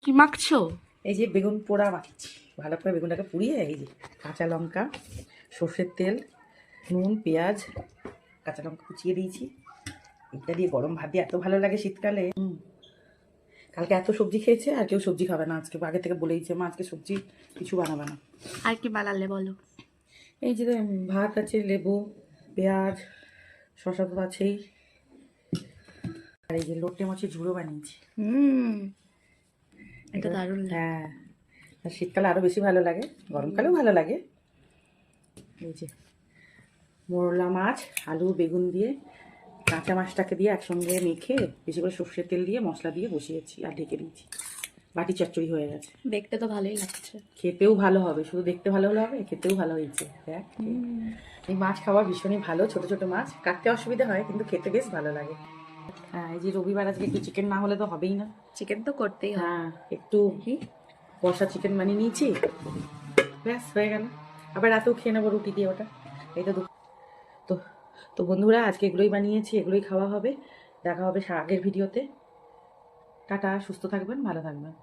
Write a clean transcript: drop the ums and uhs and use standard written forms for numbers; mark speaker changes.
Speaker 1: কি মাখছো?
Speaker 2: এই যে বেগুন পোড়া মাখছি, ভালো করে বেগুনটাকে পুড়িয়ে এই যে কাঁচা লঙ্কা, সর্ষের তেল, নুন, পেঁয়াজ, কাঁচা লঙ্কা কুচিয়ে দিয়েছি। এটা দিয়ে গরম ভাত দিয়ে এত ভালো লাগে শীতকালে। কালকে এত সবজি খেয়েছে, আর কেউ সবজি খাবে না আজকে, আগে থেকে বলে দিচ্ছে মা আজকে সবজি কিছু বানাবে না।
Speaker 1: আর কি বানালে বলো?
Speaker 2: এই যে ভাত আছে, লেবু, পেঁয়াজ, শশা তো আছেই, আর এই যে লোটে মাছের ঝুড়ো বানিয়েছি।
Speaker 1: এটা দারুণ লাগে।
Speaker 2: হ্যাঁ, আর শীতকালে আরও বেশি ভালো লাগে, গরমকালেও ভালো লাগে। এই যে মোরলা মাছ, আলু বেগুন দিয়ে কাঁচা মাছটাকে দিয়ে একসঙ্গে মেখে বেশি করে সর্ষের তেল দিয়ে মশলা দিয়ে বসিয়েছি আর ঢেকে দিয়েছি। বাটি চচ্চড়ি হয়ে গেছে।
Speaker 1: দেখতে তো ভালোই লাগছে।
Speaker 2: খেতেও ভালো হবে, শুধু দেখতে ভালো হলে হবে, খেতেও ভালো হয়েছে। দেখ, এই মাছ খাওয়া ভীষণই ভালো, ছোট ছোট মাছ কাটতে অসুবিধা হয় কিন্তু খেতে বেশ ভালো লাগে। হ্যাঁ, এই যে রবিবার আজকে একটু চিকেন না হলে তো হবেই না।
Speaker 1: চিকেন তো করতেই হবে।
Speaker 2: হ্যাঁ, একটু কষা চিকেন বানিয়ে নিয়েছি, ব্যাস হয়ে গেল। আবার রাতেও খেয়ে নেবো রুটি দিয়ে ওটা। এই তো তো তো বন্ধুরা, আজকে এগুলোই বানিয়েছি, এগুলোই খাওয়া হবে। দেখা হবে আগের ভিডিওতে। টাটা, সুস্থ থাকবেন, ভালো থাকবেন।